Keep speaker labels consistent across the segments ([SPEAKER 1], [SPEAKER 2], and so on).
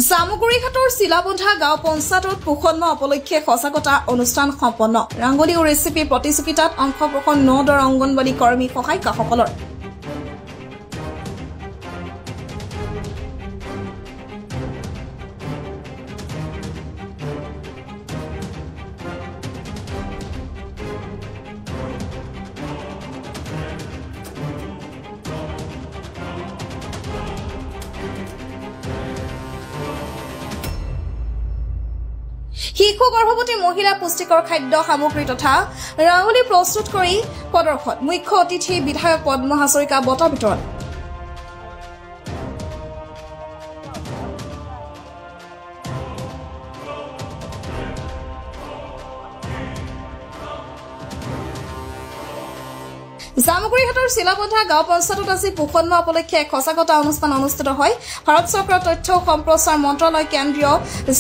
[SPEAKER 1] জামুগুৰিঘাটৰ চিলাবন্ধা গাঁও পঞ্চায়তত পোষণ মাহ উপলক্ষে সজাগতা অনুষ্ঠান সম্পন্ন। ৰাংগলী ও ৰেচিপি প্ৰতিযোগিতাত অংশগ্ৰহণ 9 অংগনবাড়ী কৰ্মী সহায়িকাসকলৰ। শিশু গৰ্ভৱতী মহিলা পুষ্টিকৰ খাদ্য সামগ্ৰী তথা ৰাংগলী প্ৰস্তুত কৰি প্ৰদৰ্শন। মুখ্য অতিথি বিধায়ক পদ্ম হাজৰিকা বঁটা বিতৰণ। জামুগুৰিঘাটৰ চিলাবন্ধা গাঁও পঞ্চায়তত আজি পোষণ মাহ উপলক্ষে এক সজাগতা অনুষ্ঠান অনুষ্ঠিত হয়। ভাৰত চৰকাৰৰ তথ্য ও সম্প্ৰচাৰ মন্ত্ৰালয়, কেন্দ্ৰীয়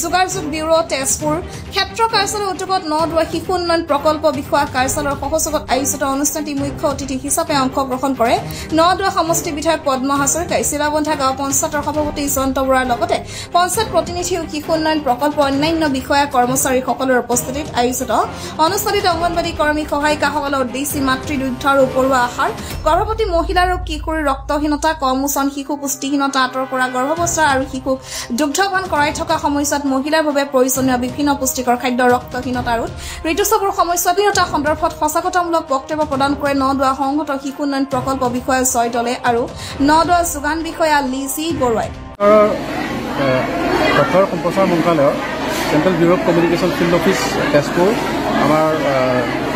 [SPEAKER 1] যোগাযোগ ব্যুৰো, তেজপুৰ ক্ষেত্ৰ কাৰ্যালয়ৰ উদ্যোগত 9 শিশু উন্নয়ন প্ৰকল্প বিষয়া কাৰ্যালয়ৰ সহযোগত আয়োজিত অনুষ্ঠানটি মুখ্য অতিথি হিচাপে অংশগ্ৰহণ কৰে 9 সমষ্টি বিধায়ক পদ্ম হাজৰিকাই। চিলাবন্ধা গাঁও পঞ্চায়তৰ সভাপতি জয়ন্ত বৰাৰ লগতে পঞ্চায়ত প্ৰতিনিধি ও শিশু উন্নয়ন প্ৰকল্পৰ অন্যান্য বিষয়া কৰ্মচাৰীসকলৰ উপস্থিতিত আয়োজিত অনুষ্ঠানটিত অংগনবাড়ী কৰ্মী সহায়িকাসকলৰ উদ্দেশ্যি মাতৃ দুগ্ধ আৰু আহাৰ, গৰ্ভৱতী মহিলা আৰু কিশোৰীৰ ৰক্তহীনতা, কম ওজন শিশু পুষ্টিহীনতা আঁতৰ কৰা, গৰ্ভাৱস্থা আৰু শিশুক দুগ্ধপান কৰাই থকা সময়ছোৱাত মহিলাৰ বাবে প্ৰয়োজনীয় বিভিন্ন পুষ্টিকৰ খাদ্য, ৰক্তহীনতা আৰু ঋতুস্ৰাৱৰ সমস্যাহীনতা সন্দৰ্ভত সজাগতামূলক বক্তব্য প্ৰদান কৰে 9 সংহত শিশু উন্নয়ন প্ৰকল্প বিষয়া জয় দলে আৰু 9 যোগান বিষয়া লিজি বৰুৱাই।
[SPEAKER 2] তথ্য সম্প্ৰচাৰ মন্ত্ৰালয়ৰ central bureau of communication field office Tezpur, আমাৰ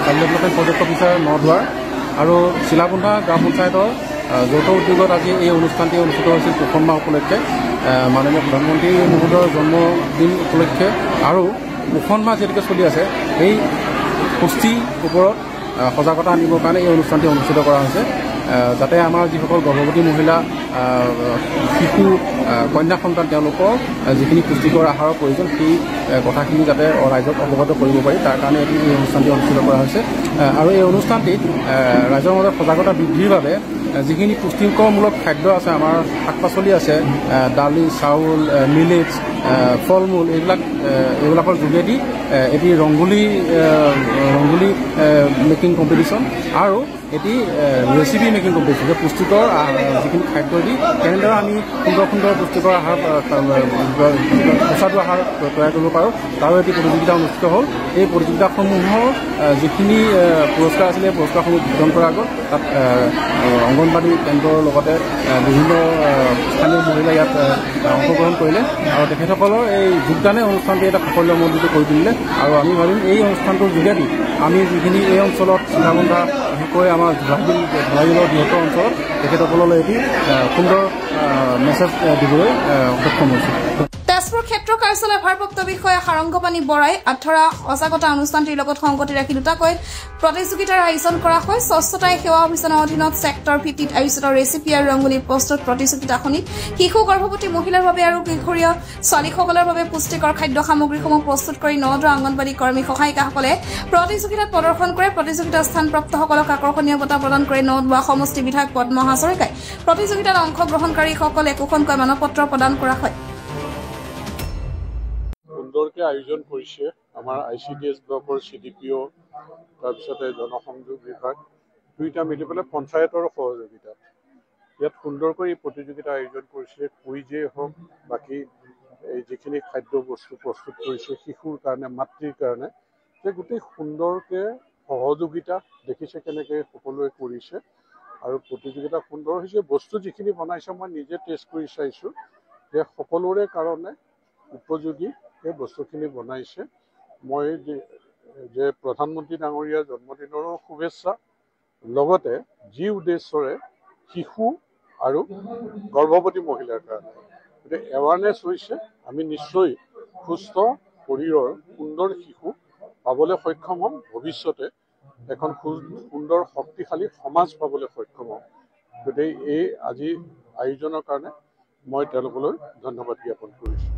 [SPEAKER 2] চাইল্ড ডেভেলপমেণ্ট প্ৰজেক্ট অফিচাৰ 9 আৰু চিলাবন্ধা গাঁও পঞ্চায়তৰ যৌথ উদ্যোগত আজি এই অনুষ্ঠানটি অনুষ্ঠিত হৈছিল পোষণ মাহ উপলক্ষে। মাননীয় প্ৰধানমন্ত্ৰী মহোদয়ৰ জন্মদিন উপলক্ষে আৰু পোষণ মাহ যিহেতুকে চলি আছে, এই পুষ্টিৰ ওপৰত সজাগতা আনিবৰ কাৰণে এই অনুষ্ঠানটি অনুষ্ঠিত কৰা হৈছে, যাতে আমাৰ যিসকল গৰ্ভৱতী মহিলা, শিশু, কন্যা সন্তান তেওঁলোকৰ যিখিনি পুষ্টিকৰ আহাৰৰ প্ৰয়োজন সেই কথাখিনি যাতে ৰাইজক অৱগত কৰিব পাৰি, তাৰ কাৰণে এই অনুষ্ঠানটি অনুষ্ঠিত কৰা হৈছে। আৰু এই অনুষ্ঠানটিত ৰাইজৰ মাজত সজাগতা বৃদ্ধিৰ বাবে যিখিনি পুষ্টিকৰমূলক খাদ্য আছে, আমাৰ শাক পাচলি আছে, দালি, চাউল, মিলেটছ, ফল মূল, এইবিলাকৰ যোগেদি এটি ৰংগোলী মেকিং কম্পিটিশ্যন আৰু এটি ৰেচিপি মেকিং কম্পিটিশ্যন, যে পুষ্টিকৰ যিখিনি খাদ্য দি কেনেদৰে আমি সুন্দৰ পুষ্টিকৰ আহাৰ, সুস্বাদু আহাৰ তৈয়াৰ কৰিব পাৰোঁ, তাৰো এটি প্ৰতিযোগিতা অনুষ্ঠিত হ'ল। এই প্ৰতিযোগিতাসমূহৰ যিখিনি পুৰস্কাৰ আছিলে, এই পুৰস্কাৰসমূহ বিতৰণ কৰাৰ আগত তাত অংগনবাড়ী কেন্দ্ৰৰ লগতে বিভিন্ন স্থানীয় মহিলাই ইয়াত অংশগ্ৰহণ কৰিলে আৰু তেখেতসকলৰ এই যোগদানে অনুষ্ঠানটি এটা সাফল্যমণ্ডিত কৰি তুলিলে। আৰু আমি ভাবিম এই অনুষ্ঠানটোৰ যোগেদি আমি যিখিনি এই অঞ্চলত চিলাবন্ধা বিশেষকৈ আমাৰ ধলাইবিলৰ বৃহত্তৰ অঞ্চলত তেখেতসকললৈ এটি সুন্দৰ মেছেজ দিবলৈ সক্ষম হৈছিল।
[SPEAKER 1] তেজপুৰ ক্ষেত্ৰ কাৰ্যালয়ৰ ভাৰপ্ৰাপ্ত বিষয়া সাৰংগপানী বৰাই আধৰা সজাগতা অনুষ্ঠানটিৰ লগত সংগতি ৰাখি দুটাকৈ প্ৰতিযোগিতাৰ আয়োজন কৰা হয়। স্বচ্ছতাই সেৱা অভিযানৰ অধীনত ছেক্টৰ ভিত্তিত আয়োজিত ৰেচিপি আৰু ৰংগোলী প্ৰস্তুত প্ৰতিযোগিতাখনিত শিশু গৰ্ভৱতী মহিলাৰ বাবে আৰু কিশোৰীয় ছোৱালীসকলৰ বাবে পুষ্টিকৰ খাদ্য সামগ্ৰীসমূহ প্ৰস্তুত কৰি 9 অংগনবাড়ী কৰ্মী সহায়িকাসকলে প্ৰতিযোগিতাত প্ৰদৰ্শন কৰে। প্ৰতিযোগিতাত স্থানপ্ৰাপ্তসকলক আকৰ্ষণীয় বঁটা প্ৰদান কৰে 9 সমষ্টি বিধায়ক পদ্ম হাজৰিকাই। প্ৰতিযোগিতাত অংশগ্ৰহণকাৰীসকলে একোখনকৈ মানপত্ৰ প্ৰদান কৰা হয়।
[SPEAKER 3] সুন্দৰকৈ আয়োজন কৰিছে আমাৰ ICDS ব্লকৰ CDPO, তাৰপিছতে জনসংযোগ বিভাগ, দুইটা মিলি পেলাই পঞ্চায়তৰ সহযোগিতাত ইয়াত সুন্দৰকৈ এই প্ৰতিযোগিতা আয়োজন কৰিছে। কুইজেই হওক, বাকী এই যিখিনি খাদ্য বস্তু প্ৰস্তুত কৰিছে শিশুৰ কাৰণে, মাতৃৰ কাৰণে, যে গোটেই সুন্দৰকৈ সহযোগিতা দেখিছে কেনেকৈ সকলোৱে কৰিছে আৰু প্ৰতিযোগিতা সুন্দৰ হৈছে। বস্তু যিখিনি বনাইছে মই নিজে টেষ্ট কৰি চাইছোঁ যে সকলোৰে কাৰণে উপযোগী এই বস্তুখিনি বনাইছে। মই যে প্ৰধানমন্ত্ৰী ডাঙৰীয়াৰ জন্মদিনৰো শুভেচ্ছা, লগতে যি উদ্দেশ্যৰে শিশু আৰু গৰ্ভৱতী মহিলাৰ কাৰণে গতিকে এৱাৰনেছ হৈছে, আমি নিশ্চয় সুস্থ শৰীৰৰ সুন্দৰ শিশু পাবলৈ সক্ষম হ'ম, ভৱিষ্যতে এখন সুন্দৰ শক্তিশালী সমাজ পাবলৈ সক্ষম হ'ম। গতিকে এই আজি আয়োজনৰ কাৰণে মই তেওঁলোকলৈ ধন্যবাদ জ্ঞাপন কৰিছোঁ।